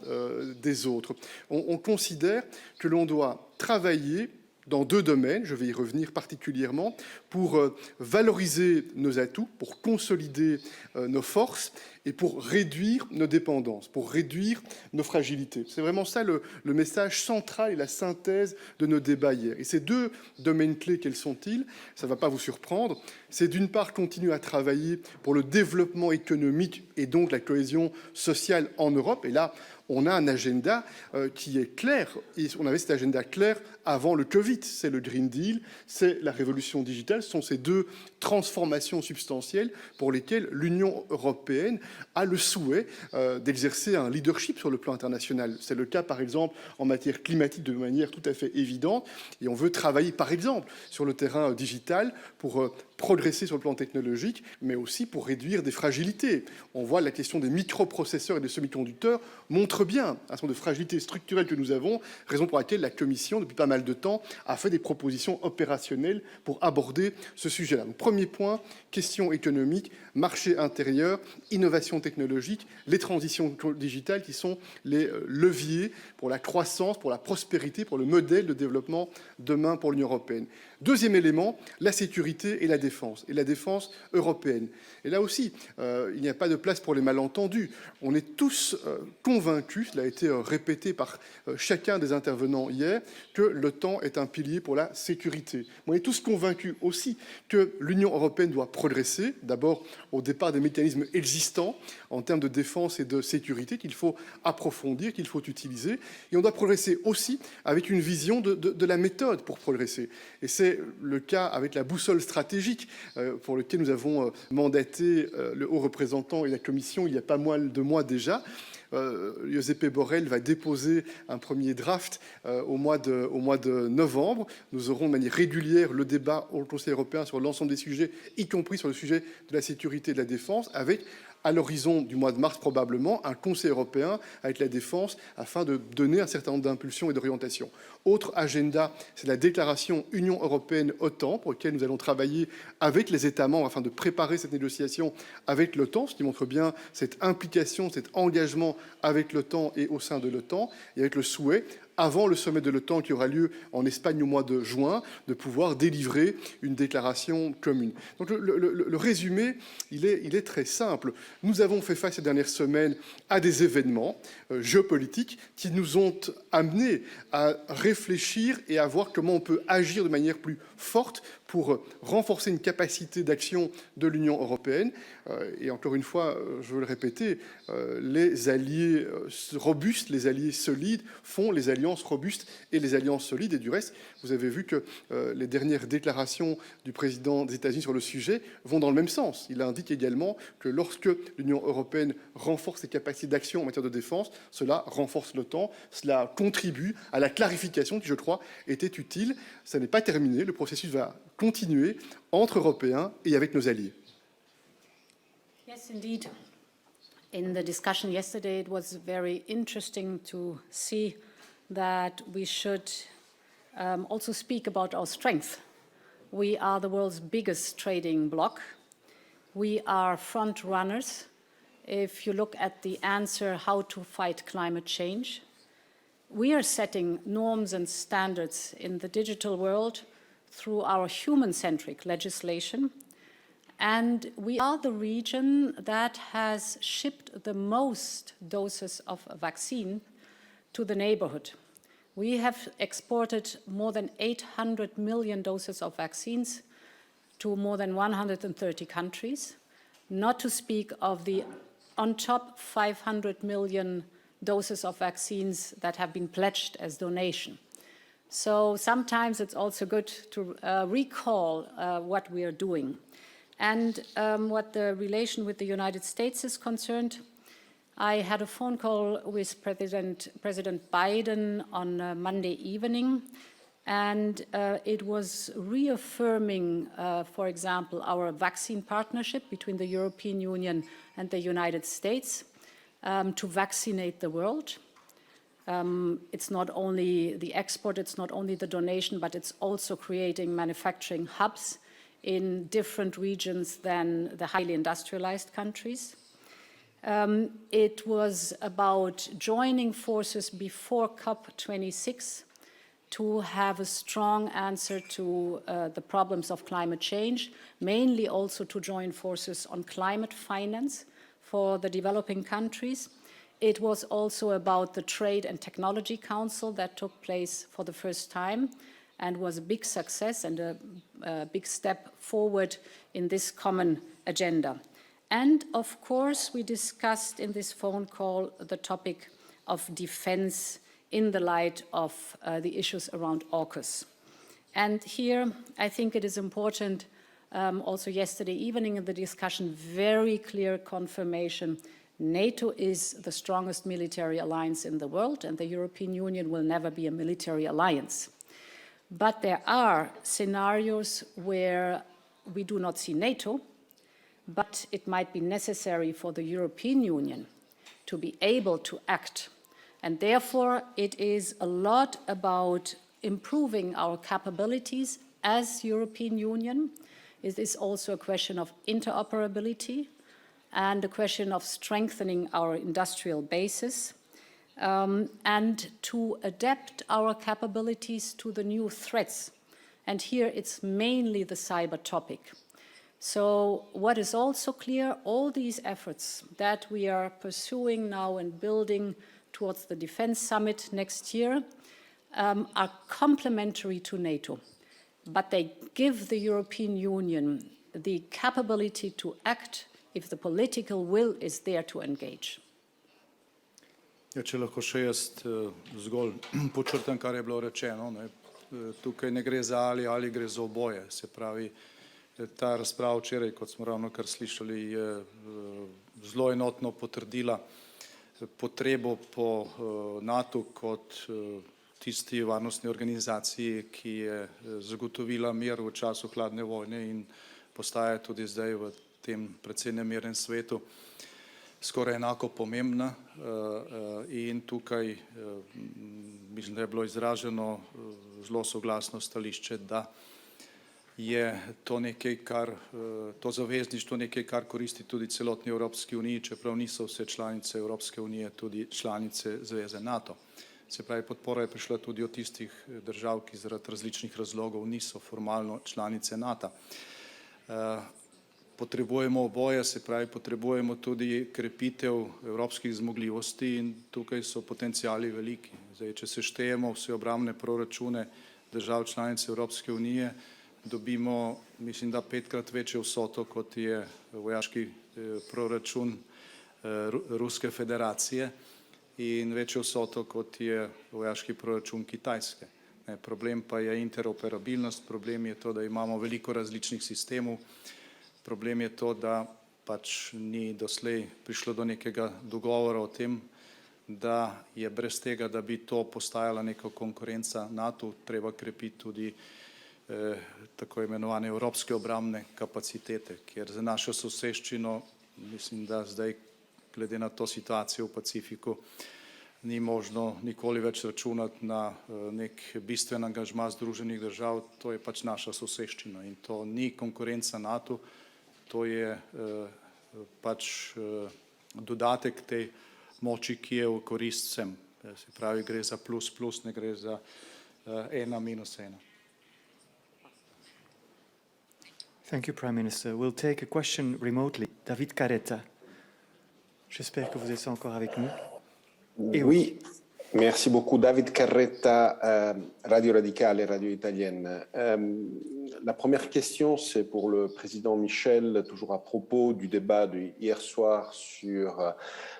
des autres. On considère que l'on doit travailler dans 2 domaines, je vais y revenir particulièrement, pour valoriser nos atouts, pour consolider nos forces et pour réduire nos dépendances, pour réduire nos fragilités. C'est vraiment ça le message central et la synthèse de nos débats hier. Et ces 2 domaines clés, quels sont-ils? Ça ne va pas vous surprendre. C'est d'une part continuer à travailler pour le développement économique et donc la cohésion sociale en Europe. Et là, on a un agenda qui est clair, et on avait cet agenda clair avant le Covid. C'est le Green Deal, c'est la révolution digitale, ce sont ces 2 transformations substantielles pour lesquelles l'Union européenne a le souhait d'exercer un leadership sur le plan international. C'est le cas, par exemple, en matière climatique de manière tout à fait évidente, et on veut travailler, par exemple, sur le terrain digital pour progresser sur le plan technologique, mais aussi pour réduire des fragilités. On voit la question des microprocesseurs et des semi-conducteurs montre bien un certain nombre de fragilités structurelles que nous avons, raison pour laquelle la Commission, depuis pas mal de temps, a fait des propositions opérationnelles pour aborder ce sujet-là. Donc, premier point, question économique, marché intérieur, innovation technologique, les transitions digitales qui sont les leviers pour la croissance, pour la prospérité, pour le modèle de développement demain pour l'Union européenne. Deuxième élément, la sécurité et la défense européenne. Et là aussi, il n'y a pas de place pour les malentendus. On est tous convaincus, cela a été répété par chacun des intervenants hier, que l'OTAN est un pilier pour la sécurité. On est tous convaincus aussi que l'Union européenne doit progresser, d'abord au départ des mécanismes existants en termes de défense et de sécurité qu'il faut approfondir, qu'il faut utiliser. Et on doit progresser aussi avec une vision de la méthode pour progresser. Et c'est le cas avec la boussole stratégique pour laquelle nous avons mandaté le haut représentant et la Commission il y a pas mal de mois déjà. Josep Borrell va déposer un premier draft au mois de novembre. Nous aurons de manière régulière le débat au Conseil européen sur l'ensemble des sujets, y compris sur le sujet de la sécurité et de la défense, avec à l'horizon du mois de mars probablement, un Conseil européen avec la défense afin de donner un certain nombre d'impulsions et d'orientations. Autre agenda, c'est la déclaration Union européenne-OTAN, pour laquelle nous allons travailler avec les États membres afin de préparer cette négociation avec l'OTAN, ce qui montre bien cette implication, cet engagement avec l'OTAN et au sein de l'OTAN, et avec le souhait, avant le sommet de l'OTAN qui aura lieu en Espagne au mois de juin, de pouvoir délivrer une déclaration commune. Donc le résumé, il est très simple. Nous avons fait face ces dernières semaines à des événements géopolitiques qui nous ont amenés à réfléchir et à voir comment on peut agir de manière plus forte pour renforcer une capacité d'action de l'Union européenne. Et encore une fois, je veux le répéter, les alliés robustes, les alliés solides font les alliances robustes et les alliances solides. Et du reste, vous avez vu que les dernières déclarations du président des États-Unis sur le sujet vont dans le même sens. Il indique également que lorsque l'Union européenne renforce ses capacités d'action en matière de défense, cela renforce l'OTAN, cela contribue à la clarification qui, je crois, était utile. Ça n'est pas terminé, le processus va continuer entre Européens et avec nos alliés. Yes, indeed. In the discussion yesterday, it was very interesting to see that we should also speak about our strength. We are the world's biggest trading bloc. We are front runners. If you look at the answer, how to fight climate change, we are setting norms and standards in the digital world through our human-centric legislation. And we are the region that has shipped the most doses of a vaccine to the neighborhood. We have exported more than 800 million doses of vaccines to more than 130 countries, not to speak of the on top 500 million doses of vaccines that have been pledged as donation. So sometimes it's also good to recall what we are doing. And what the relation with the United States is concerned, I had a phone call with President Biden on Monday evening, and it was reaffirming, for example, our vaccine partnership between the European Union and the United States to vaccinate the world. It's not only the export, it's not only the donation, but it's also creating manufacturing hubs in different regions than the highly industrialized countries. It was about joining forces before COP26 to have a strong answer to the problems of climate change, mainly also to join forces on climate finance for the developing countries. It was also about the Trade and Technology Council that took place for the first time and was a big success and a big step forward in this common agenda. And of course, we discussed in this phone call the topic of defense in the light of the issues around AUKUS. And here, I think it is important, also yesterday evening in the discussion, very clear confirmation NATO is the strongest military alliance in the world, and the European Union will never be a military alliance. But there are scenarios where we do not see NATO, but it might be necessary for the European Union to be able to act. And therefore, it is a lot about improving our capabilities as European Union. It is also a question of interoperability and a question of strengthening our industrial basis and to adapt our capabilities to the new threats. And here it's mainly the cyber topic. So what is also clear, all these efforts that we are pursuing now and building towards the Defense Summit next year are complementary to NATO, but they give the European Union the capability to act if the political will is there to engage. Ja, če lahko še jaz zgolj podčrtam, kar je bilo rečeno, ne. Tukaj ne gre za ali gre za oboje. Se pravi, ta razprava včeraj, kot smo ravnokar slišali, je zelo enotno potrdila potrebo po NATO kot tisti varnostni organizaciji, ki je zagotovila mir v času hladne vojne in postaja tudi zdaj v tem precej nemirnem svetu skoraj enako pomembna in tukaj mislim, da je bilo izraženo zelo soglasno stališče, da je to nekaj, to zavezništvo nekaj, kar koristi tudi celotni Evropski uniji, čeprav niso vse članice Evropske unije tudi članice zveze NATO. Se pravi, podpora je prišla tudi od tistih držav, ki zaradi različnih razlogov niso formalno članice NATO. Potrebujemo oboje, se pravi, potrebujemo tudi krepitev evropskih zmogljivosti in tukaj so potencijali veliki. Zdaj, če se štejemo vse obrambne proračune držav članice Evropske unije, dobimo, mislim, da 5-krat večjo vsoto, kot je vojaški proračun Ruske federacije in večjo vsoto, kot je vojaški proračun Kitajske. Problem pa je interoperabilnost, problem je to, da imamo veliko različnih sistemov, problem je to, da pač ni doslej prišlo do nekega dogovora o tem, da je brez tega, da bi to postajala neka konkurenca NATO, treba krepiti tudi tako imenovane evropske obrambne kapacitete, ker za našo soseščino, mislim, da zdaj glede na to situacijo v Pacifiku ni možno nikoli več računati na nek bistven angažma Združenih držav, to je pač naša soseščina in to ni konkurenca NATO, to je pač dodatek tej moči, ki je v korist vsem. Se pravi, gre za plus plus, ne gre za ena minus ena. Thank you, Prime Minister. We'll take a question remotely. David Carretta. J'espère que vous êtes encore avec nous. Oui, merci beaucoup. David Carretta, Radio Radicale, Radio Italienne. La première question, c'est pour le président Michel, toujours à propos du débat d'hier soir sur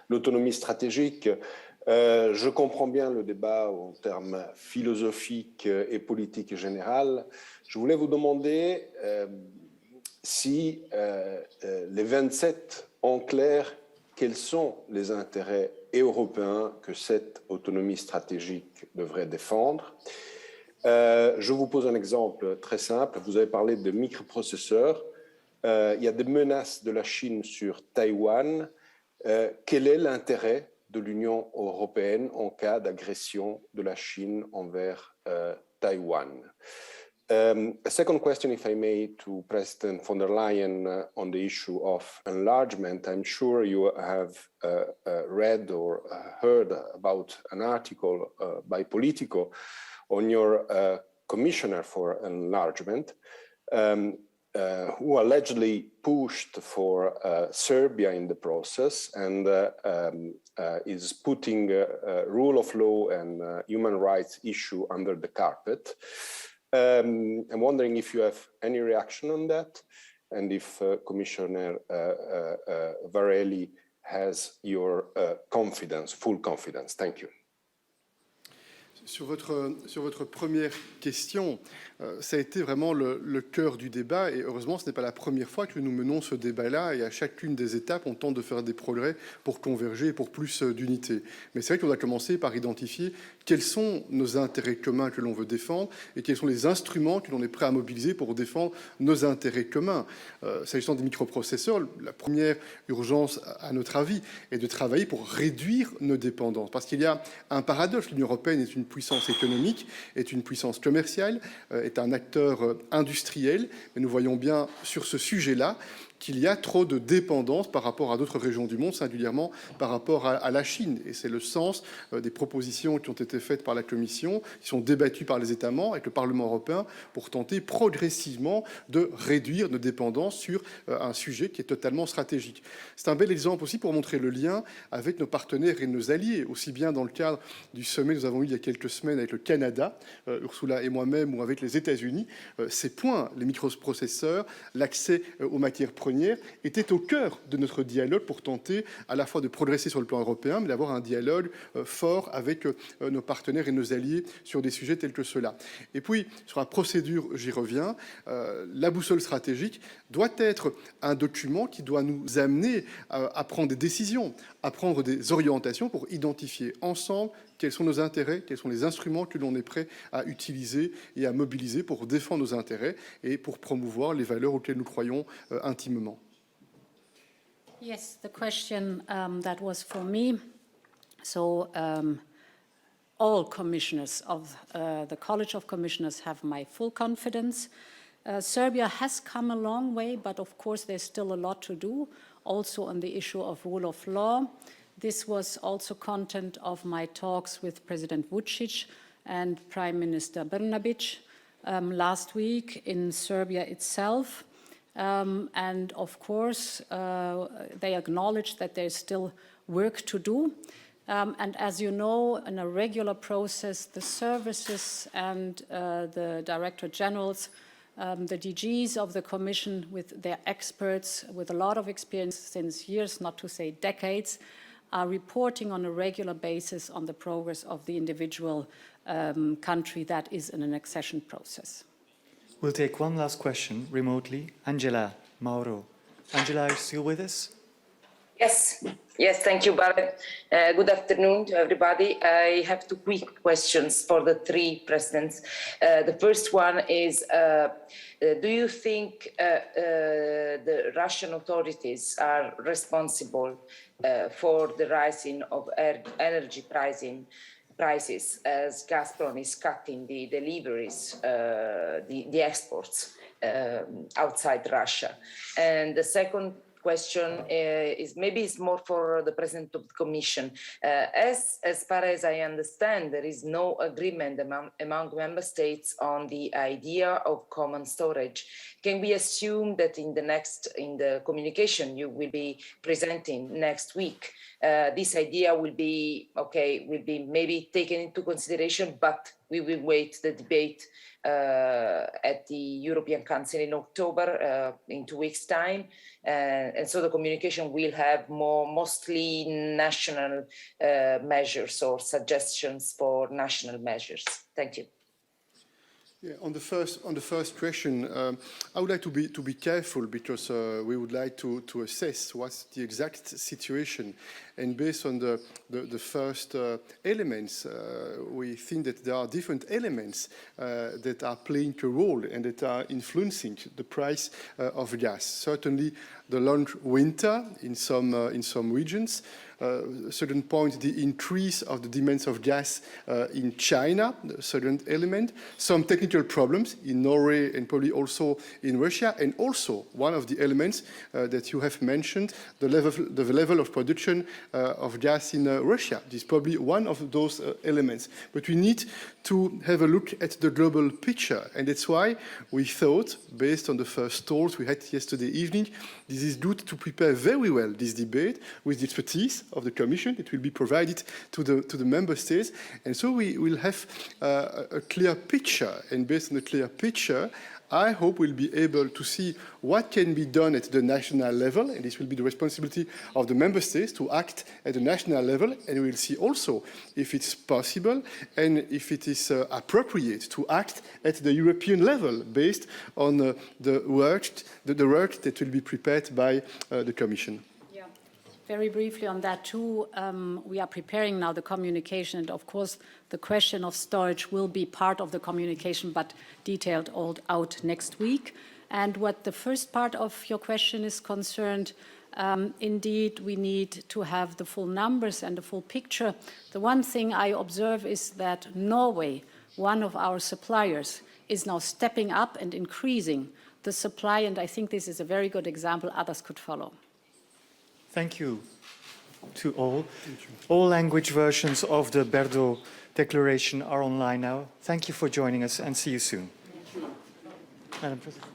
l'autonomie stratégique. Je comprends bien le débat en termes philosophiques et politiques généraux. Je voulais vous demander si les 27 ont clair quels sont les intérêts européens que cette autonomie stratégique devrait défendre. Je vous pose un exemple très simple. Vous avez parlé de microprocesseurs. Il y a des menaces de la Chine sur Taïwan. Quel est l'intérêt de l'Union européenne en cas d'agression de la Chine envers Taïwan? A second question, if I may, to President von der Leyen on the issue of enlargement. I'm sure you have read or heard about an article by Politico on your commissioner for enlargement, who allegedly pushed for Serbia in the process and is putting rule of law and human rights issue under the carpet. I'm wondering if you have any reaction on that and if Commissioner Varela has your confidence, full confidence. Thank you. Sur votre première question, ça a été vraiment le cœur du débat et heureusement ce n'est pas la première fois que nous menons ce débat-là et à chacune des étapes on tente de faire des progrès pour converger et pour plus d'unité. Mais c'est vrai qu'on a commencé par identifier quels sont nos intérêts communs que l'on veut défendre et quels sont les instruments que l'on est prêt à mobiliser pour défendre nos intérêts communs. S'agissant des microprocesseurs, la première urgence à notre avis est de travailler pour réduire nos dépendances parce qu'il y a un paradoxe. L'Union européenne est une puissance économique, est une puissance commerciale, est un acteur industriel, mais nous voyons bien sur ce sujet-là qu'il y a trop de dépendance par rapport à d'autres régions du monde, singulièrement par rapport à la Chine. Et c'est le sens des propositions qui ont été faites par la Commission, qui sont débattues par les États membres avec le Parlement européen pour tenter progressivement de réduire nos dépendances sur un sujet qui est totalement stratégique. C'est un bel exemple aussi pour montrer le lien avec nos partenaires et nos alliés, aussi bien dans le cadre du sommet que nous avons eu il y a quelques semaines avec le Canada, Ursula et moi-même, ou avec les États-Unis. Ces points, les microprocesseurs, l'accès aux matières premières, était au cœur de notre dialogue pour tenter à la fois de progresser sur le plan européen, mais d'avoir un dialogue fort avec nos partenaires et nos alliés sur des sujets tels que ceux-là. Et puis, sur la procédure, j'y reviens, la boussole stratégique doit être un document qui doit nous amener à prendre des décisions, à prendre des orientations pour identifier ensemble quels sont nos intérêts, quels sont les instruments que l'on est prêt à utiliser et à mobiliser pour défendre nos intérêts et pour promouvoir les valeurs auxquelles nous croyons intimement. Yes, the question that was for me. So all commissioners of the College of Commissioners have my full confidence. Serbia has come a long way, but of course there's still a lot to do, also on the issue of rule of law. This was also content of my talks with President Vučić and Prime Minister Brnabić last week in Serbia itself. And of course, they acknowledge that there's still work to do. And as you know, in a regular process, the services and the Director Generals, the DGs of the Commission with their experts, with a lot of experience since years, not to say decades, are reporting on a regular basis on the progress of the individual country that is in an accession process. We'll take one last question remotely. Angela Mauro. Angela, are you still with us? Yes, thank you, Barret. Good afternoon to everybody. I have two quick questions for the three presidents. The first one is, do you think the Russian authorities are responsible for the rising of energy prices as Gazprom is cutting the deliveries, the exports outside Russia? And the second question is maybe it's more for the President of the Commission. As far as I understand, there is no agreement among member states on the idea of common storage. Can we assume that in the communication you will be presenting next week, this idea will be maybe taken into consideration, but we will wait the debate at the European Council in October, in 2 weeks' time, and so the communication will have mostly national measures or suggestions for national measures. Thank you. Yeah, on the first question, I would like to be careful because we would like to assess what's the exact situation, and based on the first elements, we think that there are different elements that are playing a role and that are influencing the price of gas. Certainly, the long winter in some regions. A certain point, the increase of the demands of gas in China, a certain element, some technical problems in Norway and probably also in Russia, and also one of the elements that you have mentioned, the level of production of gas in Russia. This is probably one of those elements. But we need to have a look at the global picture, and that's why we thought, based on the first talks we had yesterday evening, this is good to prepare very well this debate with the expertise of the Commission. It will be provided to the member states, and so we will have a clear picture, and based on a clear picture, I hope we'll be able to see what can be done at the national level, and this will be the responsibility of the member states to act at the national level, and we'll see also if it's possible and if it is appropriate to act at the European level based on the work that will be prepared by the Commission. Very briefly on that too, we are preparing now the communication, and of course the question of storage will be part of the communication, but detailed all out next week. And what the first part of your question is concerned, indeed we need to have the full numbers and the full picture. The one thing I observe is that Norway, one of our suppliers, is now stepping up and increasing the supply, and I think this is a very good example others could follow. Thank you to all. All language versions of the Brdo Declaration are online now. Thank you for joining us, and see you soon. Madam President.